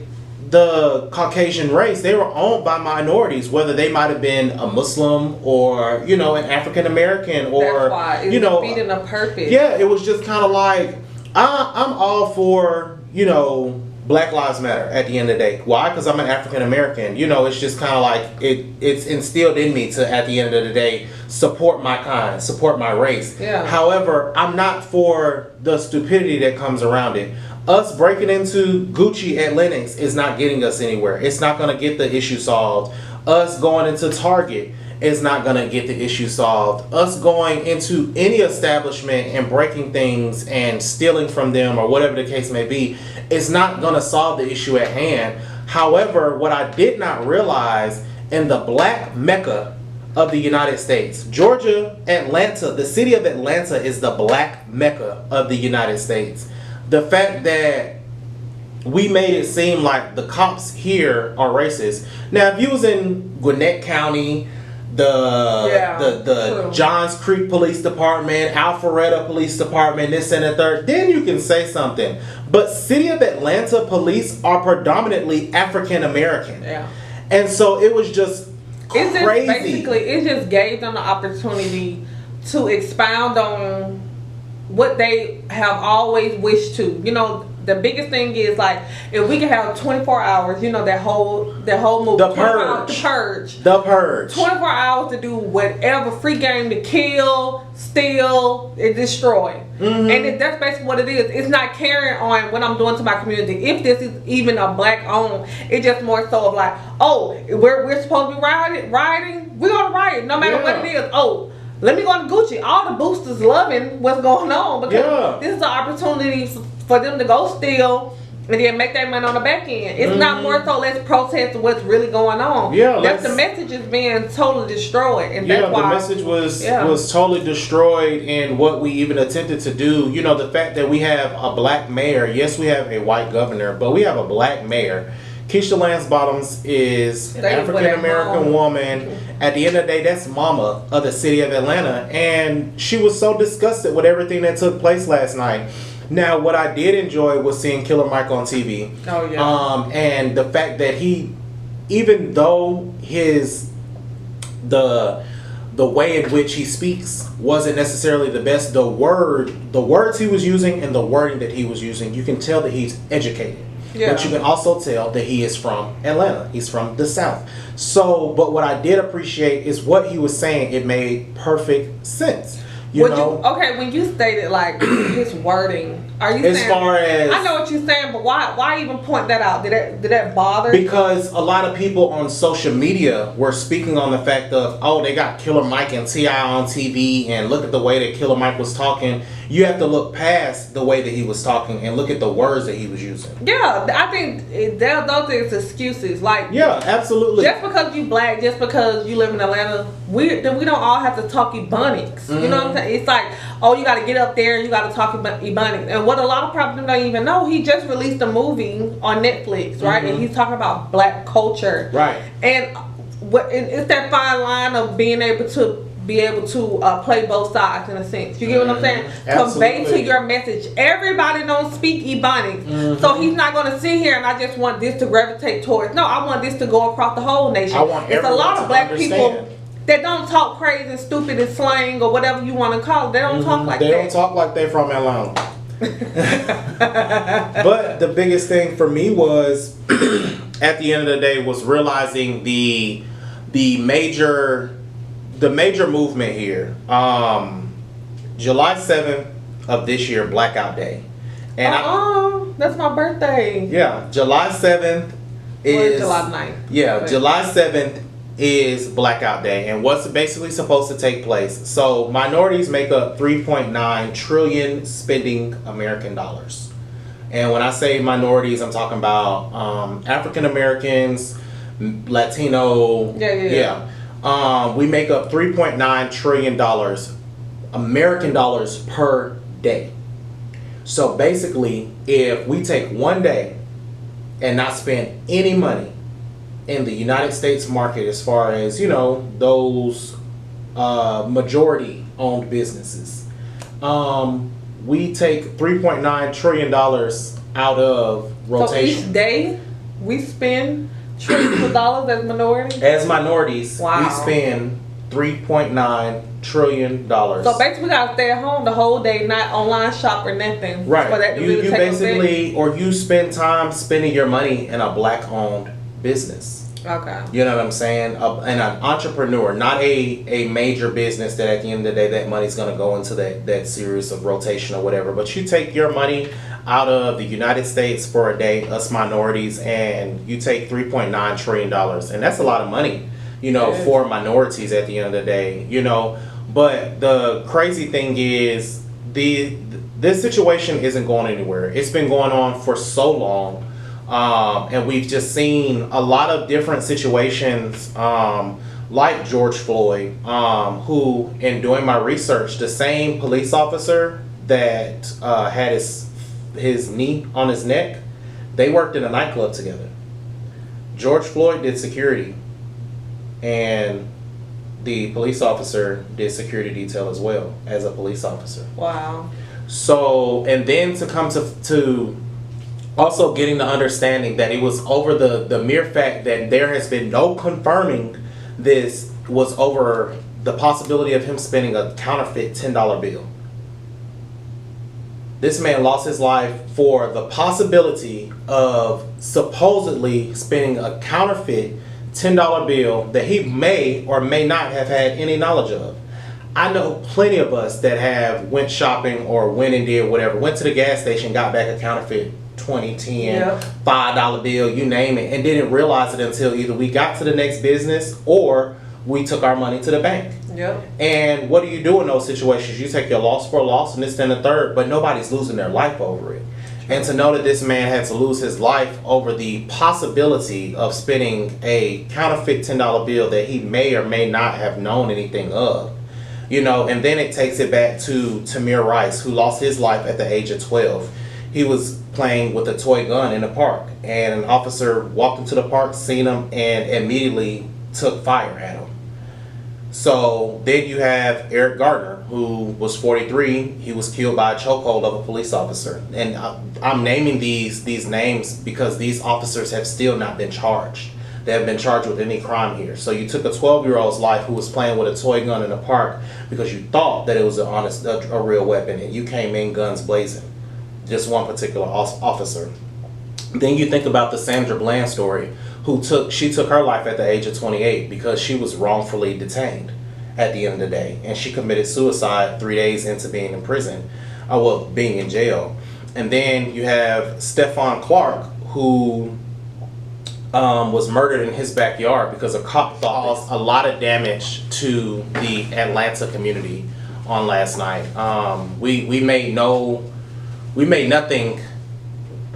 the Caucasian race. They were owned by minorities, whether they might have been a Muslim or, an African American, or, that's why it was defeating a purpose. Yeah, it was just kind of like, I'm all for, Black Lives Matter at the end of the day. Why? Because I'm an African American. It's just kind of like it's instilled in me to, at the end of the day, support my kind, support my race. Yeah. However, I'm not for the stupidity that comes around it. Us breaking into Gucci at Lenox is not getting us anywhere. It's not going to get the issue solved. Us going into Target is not going to get the issue solved. Us going into any establishment and breaking things and stealing from them or whatever the case may be is not going to solve the issue at hand. However, what I did not realize, in the black mecca of the United States, Georgia, Atlanta, the city of Atlanta is the black mecca of the United States. The fact that we made it seem like the cops here are racist. Now, if you was in Gwinnett County, the Johns Creek Police Department, Alpharetta Police Department, this and the third, then you can say something. But City of Atlanta police are predominantly African American. Yeah. And so it was just crazy. It just gave them the opportunity to expound on what they have always wished to. The biggest thing is, like, if we can have 24 hours, that whole movie, The Purge. The Purge. 24 hours to do whatever, free game to kill, steal, and destroy. That's basically what it is. It's not caring on what I'm doing to my community. If this is even a black owned, it's just more so of like, oh, we're supposed to be rioting. We're gonna riot no matter what it is. Oh, let me go to Gucci. All the boosters loving what's going on because this is an opportunity for them to go steal and then make that money on the back end. It's not more so let's protest what's really going on. That's the message is being totally destroyed. And that's why the message was totally destroyed in what we even attempted to do. You know, the fact that we have a black mayor. Yes, we have a white governor, but we have a black mayor. Keisha Lance Bottoms is an African American woman. At the end of the day, that's mama of the city of Atlanta. And she was so disgusted with everything that took place last night. Now, what I did enjoy was seeing Killer Mike on TV. Oh, yeah. And the fact that he, even though the way in which he speaks wasn't necessarily the best, the words he was using and the wording that he was using, you can tell that he's educated. Yeah. But you can also tell that he is from Atlanta. He's from the South. So, but what I did appreciate is what he was saying. It made perfect sense. When you stated like his wording, are you saying? Far as I know what you're saying, but why even point that out? Did that bother? Because a lot of people on social media were speaking on the fact of, oh, they got Killer Mike and T.I. on TV, and look at the way that Killer Mike was talking. You have to look past the way that he was talking and look at the words that he was using. Yeah, I think those things excuses. Like, yeah, absolutely. Just because you black, just because you live in Atlanta, we don't all have to talk Ebonics. You know what I'm saying? It's like, oh, you got to get up there and you got to talk Ebonics. And what a lot of people don't even know, he just released a movie on Netflix, right? And he's talking about black culture, right? And it's that fine line of being able to play both sides in a sense. You get what I'm saying? Convey to your message. Everybody don't speak Ebonics, so he's not going to sit here and I just want this to gravitate towards. No, I want this to go across the whole nation. It's a lot of black people that don't talk crazy and stupid and slang or whatever you want to call it. They don't talk like that. They don't talk like they're from Atlanta. But the biggest thing for me was, at the end of the day, was realizing the major movement here. July 7th of this year, Blackout Day. And that's my birthday. Yeah, July 7th is July 9th. Yeah, July 7th is Blackout Day, and what's basically supposed to take place. So minorities make up 3.9 trillion spending American dollars. And when I say minorities, I'm talking about African Americans, Latino. Yeah. We make up $3.9 trillion American dollars per day. So basically, if we take one day and not spend any money in the United States market, as far as, those majority owned businesses, we take $3.9 trillion out of rotation. So each day we spend trillions of dollars as minorities? As minorities, we spend $3.9 trillion. So basically we gotta stay at home the whole day, not online shop or nothing. Right. For that to you basically, or you spend time spending your money in a black owned business. Okay. You know what I'm saying? And an entrepreneur, not a major business that at the end of the day that money's going to go into that series of rotation or whatever. But you take your money out of the United States for a day, us minorities, and you take $3.9 trillion. And that's a lot of money, for minorities at the end of the day, But the crazy thing is this situation isn't going anywhere. It's been going on for so long. And we've just seen a lot of different situations, like George Floyd, who, in doing my research, the same police officer that had his knee on his neck, they worked in a nightclub together. George Floyd did security, and the police officer did security detail as well as a police officer. Wow. So, and then to come to also getting the understanding that it was over the mere fact that there has been no confirming this was over the possibility of him spending a counterfeit $10 bill. This man lost his life for the possibility of supposedly spending a counterfeit $10 bill that he may or may not have had any knowledge of. I know plenty of us that have went shopping or went and did whatever, went to the gas station, got back a counterfeit 20, 10, Yep. $5 bill, you name it, and didn't realize it until either we got to the next business or we took our money to the bank. Yep. And what do you do in those situations? You take your loss for a loss and this, then the third, but nobody's losing their life over it. And to know that this man had to lose his life over the possibility of spending a counterfeit $10 bill that he may or may not have known anything of. You know, and then it takes it back to Tamir Rice, who lost his life at the age of 12. He was playing with a toy gun in the park, and an officer walked into the park, seen him, and immediately took fire at him. So then you have Eric Gardner, who was 43. He was killed by a chokehold of a police officer. And I'm naming these names because these officers have still not been charged. They have been charged with any crime here. So you took a 12-year-old's life who was playing with a toy gun in the park because you thought that it was a real weapon, and you came in guns blazing. Just one particular officer. Then you think about the Sandra Bland story, she took her life at the age of 28 because she was wrongfully detained at the end of the day, and she committed suicide 3 days into being in prison, being in jail. And then you have Stephon Clark, who was murdered in his backyard because a cop caused a lot of damage to the Atlanta community on last night. We made nothing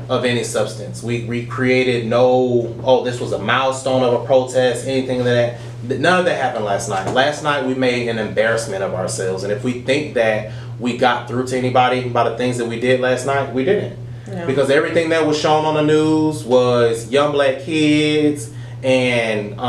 of any substance. We created this was a milestone of a protest, anything of that. None of that happened last night. Last night we made an embarrassment of ourselves, and if we think that we got through to anybody by the things that we did last night, we didn't. Yeah. Because everything that was shown on the news was young black kids and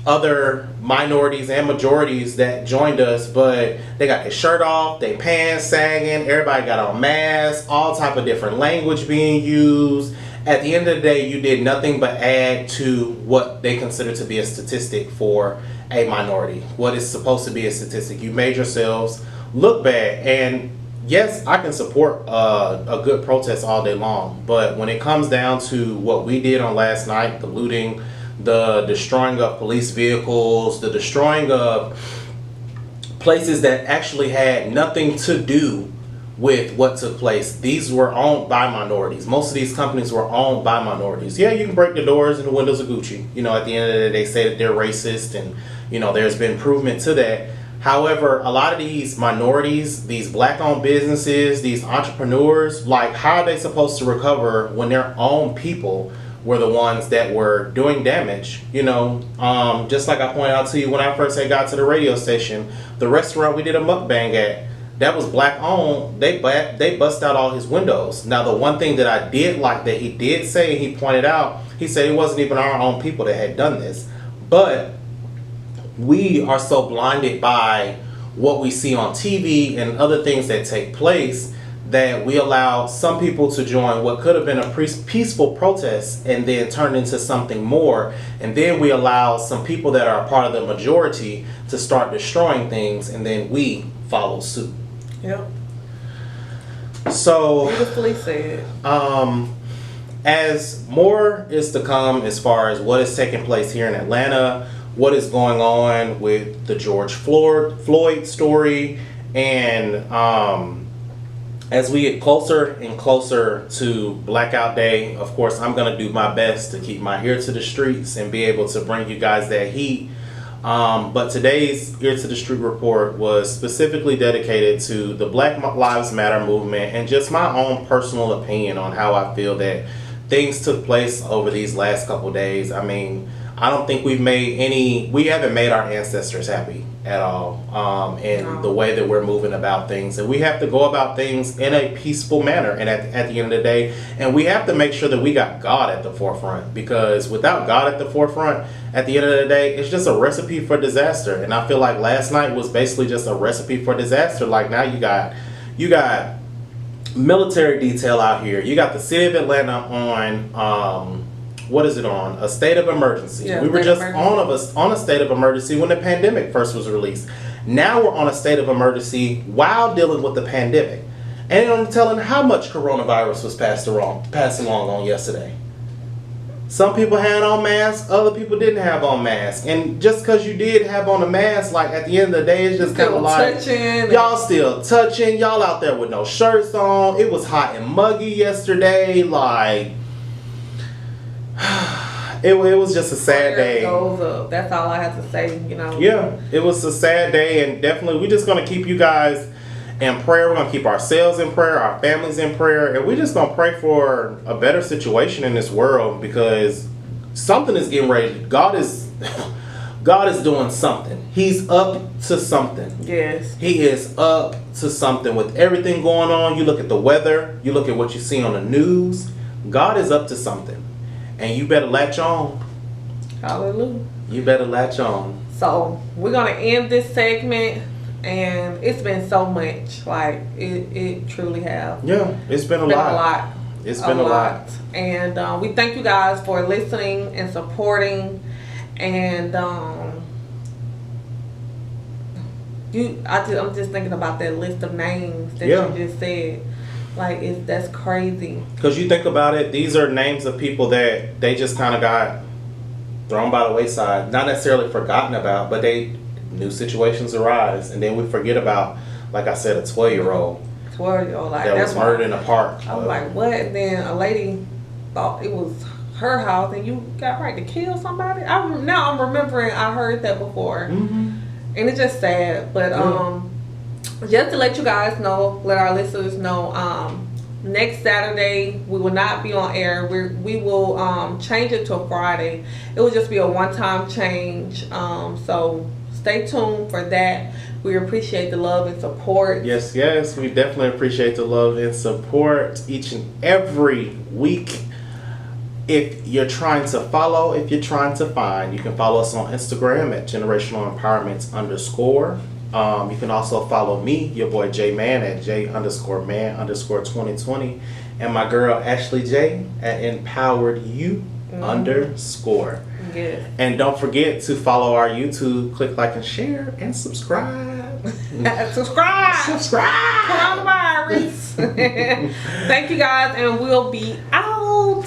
other minorities and majorities that joined us, but they got their shirt off, their pants sagging, everybody got on masks, all type of different language being used. At the end of the day, you did nothing but add to what they consider to be a statistic for a minority. What is supposed to be a statistic. You made yourselves look bad. And yes, I can support a good protest all day long, but when it comes down to what we did on last night, the looting, the destroying of police vehicles, the destroying of places that actually had nothing to do with what took place. These were owned by minorities. Most of these companies were owned by minorities. Yeah, you can break the doors and the windows of Gucci. You know, at the end of the day, they say that they're racist, and, you know, there's been improvement to that. However, a lot of these minorities, these black-owned businesses, these entrepreneurs, like, how are they supposed to recover when their own people were the ones that were doing damage? You know, just like I pointed out to you when I first had got to the radio station, the restaurant we did a mukbang at, that was black owned. They bust out all his windows. Now, the one thing that I did like that he did say, he pointed out, he said it wasn't even our own people that had done this. But we are so blinded by what we see on TV and other things that take place that we allow some people to join what could have been a peaceful protest and then turn into something more. And then we allow some people that are a part of the majority to start destroying things, and then we follow suit. Yep. So, beautifully said. As more is to come as far as what is taking place here in Atlanta, what is going on with the George Floyd story, and as we get closer and closer to Blackout Day, of course, I'm going to do my best to keep my ear to the streets and be able to bring you guys that heat. But today's Ear to the Street report was specifically dedicated to the Black Lives Matter movement and just my own personal opinion on how I feel that things took place over these last couple days. I mean, I don't think we haven't made our ancestors happy at all in the way that we're moving about things. And we have to go about things in a peaceful manner and at the end of the day. And we have to make sure that we got God at the forefront, because without God at the forefront, at the end of the day, it's just a recipe for disaster. And I feel like last night was basically just a recipe for disaster. Like, now you got military detail out here. You got the city of Atlanta on what is it on? A state of emergency. Yeah, we were just on a state of emergency when the pandemic first was released. Now we're on a state of emergency while dealing with the pandemic. And I'm telling how much coronavirus was passed along on yesterday. Some people had on masks, other people didn't have on masks. And just because you did have on a mask, like at the end of the day, it's just kind of like y'all still touching. Y'all out there with no shirts on. It was hot and muggy yesterday. Like, it was just a sad day. Goes up. That's all I have to say, you know. Yeah, it was a sad day, and definitely we're just going to keep you guys in prayer. We're going to keep ourselves in prayer, our families in prayer, and we're just going to pray for a better situation in this world, because something is getting ready. God is doing something. He's up to something. Yes. He is up to something with everything going on. You look at the weather, you look at what you see on the news. God is up to something, and you better latch on. Hallelujah. You better latch on. So we're going to end this segment. And it's been so much, like it truly have. Yeah, it's been a lot. It's been a lot. And we thank you guys for listening and supporting. And I'm just thinking about that list of names that you just said. Like that's crazy. Because you think about it, these are names of people that they just kind of got thrown by the wayside, not necessarily forgotten about, but new situations arise, and then we forget about, like I said, a 12-year-old. 12-year-old, like that was murdered in a park. I was like, what? And then a lady thought it was her house, and you got right to kill somebody. Now I'm remembering I heard that before, and it's just sad. But just to let you guys know, let our listeners know, next Saturday we will not be on air. We will change it to a Friday. It will just be a one-time change. So stay tuned for that. We appreciate the love and support. Yes, we definitely appreciate the love and support each and every week. If you're trying to follow, if you're trying to find, you can follow us on Instagram at generational empowerments _. You can also follow me, your boy J Man, at J_man_2020, and my girl Ashley J at empoweredyou _. Yes. And don't forget to follow our YouTube, click like and share, and subscribe. Subscribe. Coronavirus. Thank you guys, and we'll be out.